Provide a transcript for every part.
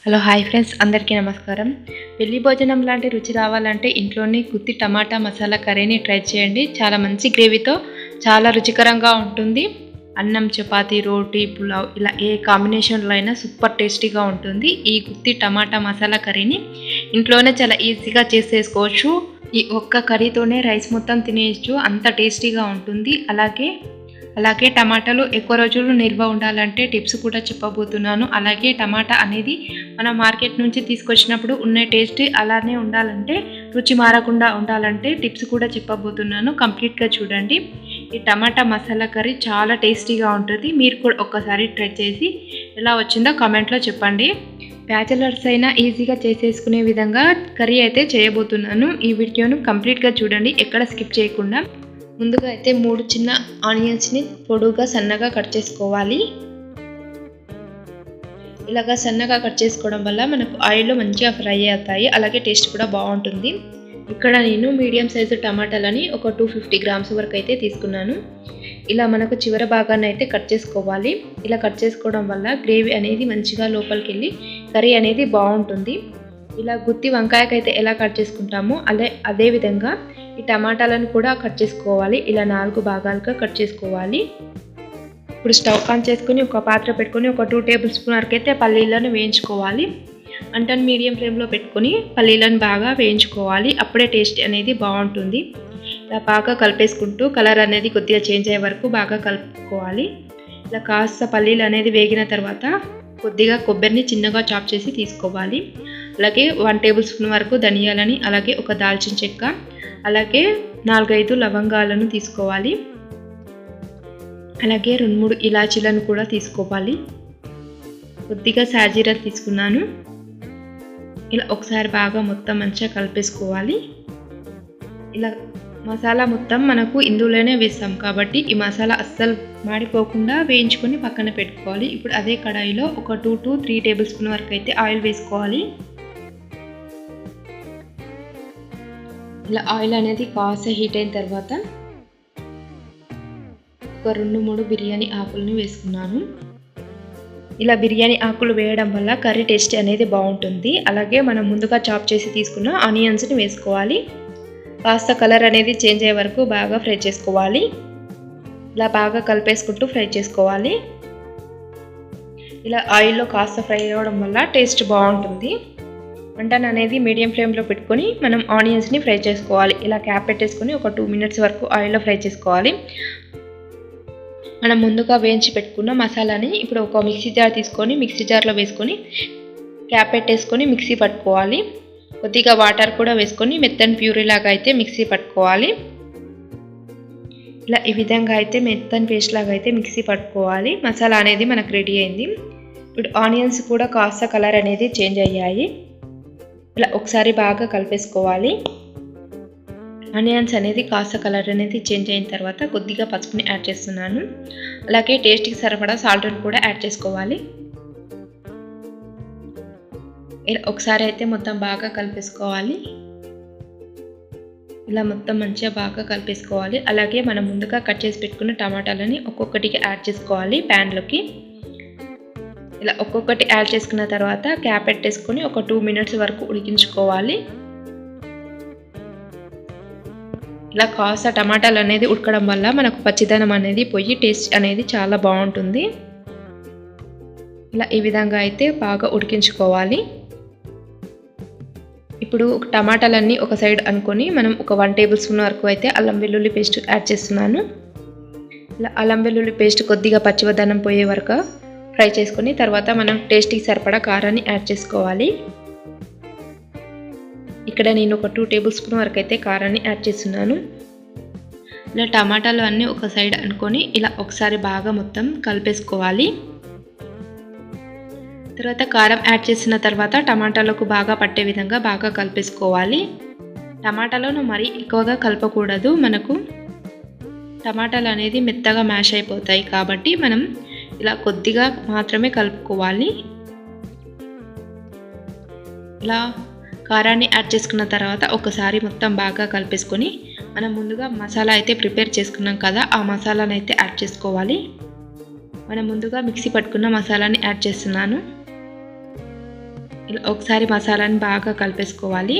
Hello hi friends, అందరికీ నమస్కారం. పెళ్లి భోజనం లాంటి రుచి రావాలంటే ఇంట్లోనే గుత్తి టమాటా మసాలా కర్రీని ట్రై చేయండి. చాలా మంచి గ్రేవీతో చాలా రుచికరంగా ఉంటుంది. అన్నం, చపాతీ, రోటీ, పులావ్ ఇలా ఏ కాంబినేషన్లో అయినా సూపర్ టేస్టీగా ఉంటుంది. ఈ గుత్తి టమాటా మసాలా కర్రీని ఇంట్లోనే చాలా ఈజీగా చేసేసుకోవచ్చు. ఈ ఒక్క కర్రీతోనే రైస్ మొత్తం తినేయచ్చు, అంత టేస్టీగా ఉంటుంది. అలాగే టమాటాలు ఎక్కువ రోజులు నిల్వ ఉండాలంటే టిప్స్ కూడా చెప్పబోతున్నాను. అలాగే టమాటా అనేది మనం మార్కెట్ నుంచి తీసుకొచ్చినప్పుడు ఉన్న టేస్ట్ అలానే ఉండాలంటే, రుచి మారకుండా ఉండాలంటే టిప్స్ కూడా చెప్పబోతున్నాను. కంప్లీట్గా చూడండి. ఈ టమాటా మసాలా కర్రీ చాలా టేస్టీగా ఉంటుంది. మీరు కూడా ఒక్కసారి ట్రై చేసి ఎలా వచ్చిందో కామెంట్లో చెప్పండి. బ్యాచిలర్స్ అయినా ఈజీగా చేసేసుకునే విధంగా కర్రీ అయితే చేయబోతున్నాను. ఈ వీడియోను కంప్లీట్గా చూడండి, ఎక్కడ స్కిప్ చేయకుండా. ముందుగా అయితే 3 చిన్న ఆనియన్స్ని పొడుగా సన్నగా కట్ చేసుకోవాలి. ఇలాగా సన్నగా కట్ చేసుకోవడం వల్ల మనకు ఆయిల్లో మంచిగా ఫ్రై అవుతాయి, అలాగే టేస్ట్ కూడా బాగుంటుంది. ఇక్కడ నేను మీడియం సైజు టమాటాలని ఒక 250 గ్రామ్స్ వరకు అయితే తీసుకున్నాను. ఇలా మనకు చివరి భాగాన్ని అయితే కట్ చేసుకోవాలి. ఇలా కట్ చేసుకోవడం వల్ల గ్రేవీ అనేది మంచిగా లోపలికి వెళ్ళి కర్రీ అనేది బాగుంటుంది. ఇలా గుత్తి వంకాయకైతే ఎలా కట్ చేసుకుంటామో అదే విధంగా ఈ టమాటాలను కూడా కట్ చేసుకోవాలి. ఇలా 4 భాగాలుగా కట్ చేసుకోవాలి. ఇప్పుడు స్టవ్ ఆన్ చేసుకుని ఒక పాత్ర పెట్టుకొని ఒక 2 టేబుల్ స్పూన్ వరకు అయితే పల్లీలను వేయించుకోవాలి. మంటను మీడియం ఫ్లేమ్లో పెట్టుకొని పల్లీలను బాగా వేయించుకోవాలి. అప్పుడే టేస్ట్ అనేది బాగుంటుంది. ఇలా బాగా కలిపేసుకుంటూ కలర్ అనేది కొద్దిగా చేంజ్ అయ్యే వరకు బాగా కలుపుకోవాలి. ఇలా కాస్త పల్లీలు అనేది వేగిన తర్వాత కొద్దిగా కొబ్బరిని చిన్నగా చాప్ చేసి తీసుకోవాలి. అలాగే 1 టేబుల్ స్పూన్ వరకు ధనియాలని, అలాగే ఒక దాల్చిన చెక్క, అలాగే 4-5 లవంగాలను తీసుకోవాలి. అలాగే 2-3 ఇలాచీలను కూడా తీసుకోవాలి. కొద్దిగా సాజీరా తీసుకున్నాను. ఇలా ఒకసారి బాగా మొత్తం మంచిగా కలిపేసుకోవాలి. ఇలా మసాలా మొత్తం మనకు ఇందులోనే వేస్తాం కాబట్టి ఈ మసాలా అస్సలు మాడిపోకుండా వేయించుకొని పక్కన పెట్టుకోవాలి. ఇప్పుడు అదే కడాయిలో ఒక 2 to 3 టేబుల్ స్పూన్ వరకు అయితే ఆయిల్ వేసుకోవాలి. ఇలా ఆయిల్ అనేది కాస్త హీట్ అయిన తర్వాత ఒక 2-3 బిర్యానీ ఆకులను వేసుకున్నాను. ఇలా బిర్యానీ ఆకులు వేయడం వల్ల కర్రీ టేస్ట్ అనేది బాగుంటుంది. అలాగే మనం ముందుగా చాప్ చేసి తీసుకున్న ఆనియన్స్ని వేసుకోవాలి. కాస్త కలర్ అనేది చేంజ్ అయ్యే వరకు బాగా ఫ్రై చేసుకోవాలి. ఇలా బాగా కలిపేసుకుంటూ ఫ్రై చేసుకోవాలి. ఇలా ఆయిల్లో కాస్త ఫ్రై అవ్వడం వల్ల టేస్ట్ బాగుంటుంది. మంటను అనేది మీడియం ఫ్లేమ్లో పెట్టుకొని మనం ఆనియన్స్ని ఫ్రై చేసుకోవాలి. ఇలా క్యాప్ పెట్టేసుకొని ఒక 2 మినిట్స్ వరకు ఆయిల్లో ఫ్రై చేసుకోవాలి. మనం ముందుగా వేయించి పెట్టుకున్న మసాలాని ఇప్పుడు ఒక మిక్సీ జార్ తీసుకొని మిక్సీ జార్లో వేసుకొని క్యాప్ పెట్టేసుకొని మిక్సీ పట్టుకోవాలి. కొద్దిగా వాటర్ కూడా వేసుకొని మెత్తని ప్యూరీ లాగా అయితే మిక్సీ పట్టుకోవాలి. ఇలా ఈ విధంగా అయితే మెత్తని పేస్ట్ లాగా అయితే మిక్సీ పట్టుకోవాలి. మసాలా అనేది మనకు రెడీ అయింది. ఇప్పుడు ఆనియన్స్ కూడా కాస్త కలర్ అనేది చేంజ్ అయ్యాయి. ఇలా ఒకసారి బాగా కలిపేసుకోవాలి. ఆనియన్స్ అనేది కాస్త కలర్ అనేది చేంజ్ అయిన తర్వాత కొద్దిగా పసుపుని యాడ్ చేస్తున్నాను. అలాగే టేస్ట్కి సరిపడా సాల్ట్ని కూడా యాడ్ చేసుకోవాలి. ఇలా ఒకసారి అయితే మొత్తం బాగా కలిపేసుకోవాలి. ఇలా మొత్తం మంచిగా బాగా కలిపేసుకోవాలి. అలాగే మనం ముందుగా కట్ చేసి పెట్టుకున్న టమాటాలని ఒక్కొక్కటికి యాడ్ చేసుకోవాలి ప్యాన్లోకి. ఇలా ఒక్కొక్కటి యాడ్ చేసుకున్న తర్వాత క్యాప్ పెట్టేసుకొని ఒక 2 మినిట్స్ వరకు ఉడికించుకోవాలి. ఇలా కాస్త టమాటాలు అనేది ఉడకడం వల్ల మనకు పచ్చిదనం అనేది పోయి టేస్ట్ అనేది చాలా బాగుంటుంది. ఇలా ఈ విధంగా అయితే బాగా ఉడికించుకోవాలి. ఇప్పుడు టమాటాలన్నీ ఒక సైడ్ అనుకొని మనం ఒక 1 టేబుల్ స్పూన్ వరకు అయితే అల్లం వెల్లుల్లి పేస్ట్ యాడ్ చేస్తున్నాను. ఇలా అల్లం వెల్లుల్లి పేస్ట్ కొద్దిగా పచ్చిదనం పోయే వరకు ఫ్రై చేసుకొని తర్వాత మనం టేస్ట్కి సరిపడా కారాన్ని యాడ్ చేసుకోవాలి. ఇక్కడ నేను ఒక 2 టేబుల్ స్పూన్ వరకు అయితే కారాన్ని యాడ్ చేస్తున్నాను. ఇలా టమాటాలు అన్నీ ఒక సైడ్ అనుకొని ఇలా ఒకసారి బాగా మొత్తం కలిపేసుకోవాలి. తర్వాత కారం యాడ్ చేసిన తర్వాత టమాటాలకు బాగా పట్టే విధంగా బాగా కలిపేసుకోవాలి. టమాటాలను మరీ ఎక్కువగా కలపకూడదు, మనకు టమాటాలు అనేది మెత్తగా మ్యాష్ అయిపోతాయి కాబట్టి మనం ఇలా కొద్దిగా మాత్రమే కలుపుకోవాలి. ఇలా కారాన్ని యాడ్ చేసుకున్న తర్వాత ఒకసారి మొత్తం బాగా కలిపేసుకొని మనం ముందుగా మసాలా అయితే ప్రిపేర్ చేసుకున్నాం కదా, ఆ మసాలాను అయితే యాడ్ చేసుకోవాలి. మనం ముందుగా మిక్సీ పట్టుకున్న మసాలాని యాడ్ చేస్తున్నాను. ఇలా ఒకసారి మసాలాని బాగా కలిపేసుకోవాలి.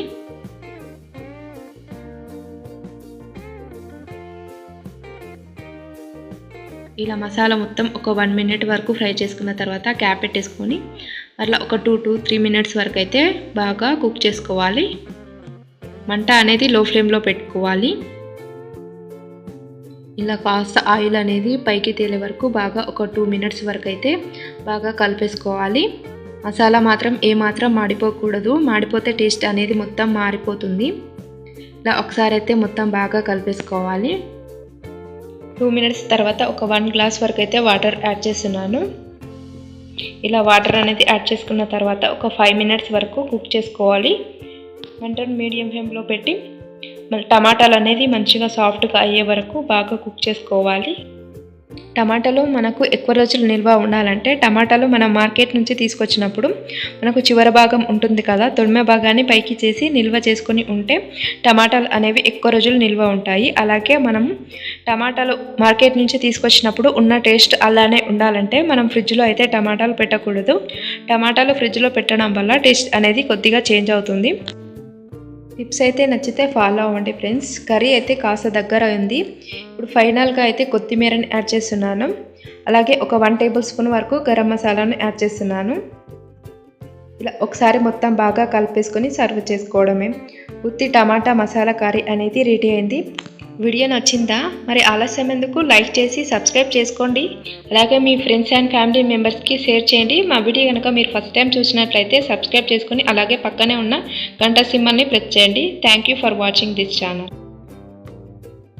ఇలా మసాలా మొత్తం ఒక 1 మినిట్ వరకు ఫ్రై చేసుకున్న తర్వాత క్యాప్ పెట్టేసుకొని అట్లా ఒక 2 to 3 మినిట్స్ వరకు అయితే బాగా కుక్ చేసుకోవాలి. మంట అనేది లో ఫ్లేమ్లో పెట్టుకోవాలి. ఇలా కాస్త ఆయిల్ అనేది పైకి తేలే వరకు బాగా ఒక 2 మినిట్స్ వరకు అయితే బాగా కలిపేసుకోవాలి. మసాలా మాత్రం ఏమాత్రం మాడిపోకూడదు, మాడిపోతే టేస్ట్ అనేది మొత్తం మారిపోతుంది. ఇలా ఒకసారి అయితే మొత్తం బాగా కలిపేసుకోవాలి. 2 మినిట్స్ తర్వాత ఒక 1 గ్లాస్ వరకు అయితే వాటర్ యాడ్ చేస్తున్నాను. ఇలా వాటర్ అనేది యాడ్ చేసుకున్న తర్వాత ఒక 5 మినిట్స్ వరకు కుక్ చేసుకోవాలి. మంటను మీడియం ఫ్లేమ్లో పెట్టి మళ్ళీ టమాటాలు అనేది మంచిగా సాఫ్ట్గా అయ్యే వరకు బాగా కుక్ చేసుకోవాలి. టమాటాలు మనకు ఎక్కువ రోజులు నిల్వ ఉండాలంటే టమాటాలు మనం మార్కెట్ నుంచి తీసుకొచ్చినప్పుడు మనకు చివరి భాగం ఉంటుంది కదా, తొడిమె భాగాన్ని పైకి చేసి నిల్వ చేసుకొని ఉంటే టమాటాలు అనేవి ఎక్కువ రోజులు నిల్వ ఉంటాయి. అలాగే మనం టమాటాలు మార్కెట్ నుంచి తీసుకొచ్చినప్పుడు ఉన్న టేస్ట్ అలానే ఉండాలంటే మనం ఫ్రిడ్జ్లో అయితే టమాటాలు పెట్టకూడదు. టమాటాలు ఫ్రిడ్జ్లో పెట్టడం వల్ల టేస్ట్ అనేది కొద్దిగా చేంజ్ అవుతుంది. టిప్స్ అయితే నచ్చితే ఫాలో అవ్వండి ఫ్రెండ్స్. కర్రీ అయితే కాస్త దగ్గర ఉంది. ఇప్పుడు ఫైనల్గా అయితే కొత్తిమీరని యాడ్ చేస్తున్నాను. అలాగే ఒక 1 టేబుల్ స్పూన్ వరకు గరం మసాలాను యాడ్ చేస్తున్నాను. ఇలా ఒకసారి మొత్తం బాగా కలిపేసుకొని సర్వ్ చేసుకోవడమే. ఉత్తి టమాటా మసాలా కర్రీ అనేది రెడీ అయింది. వీడియో నచ్చిందా? మరి ఆలస్యం ఎందుకు? లైక్ చేసి సబ్స్క్రైబ్ చేసుకోండి. అలాగే మీ ఫ్రెండ్స్ అండ్ ఫ్యామిలీ మెంబర్స్కి షేర్ చేయండి. మా వీడియో కనుక మీరు ఫస్ట్ టైం చూసినట్లయితే సబ్స్క్రైబ్ చేసుకొని అలాగే పక్కనే ఉన్న గంట సింబల్ని ప్రెస్ చేయండి. Thank you for watching this channel.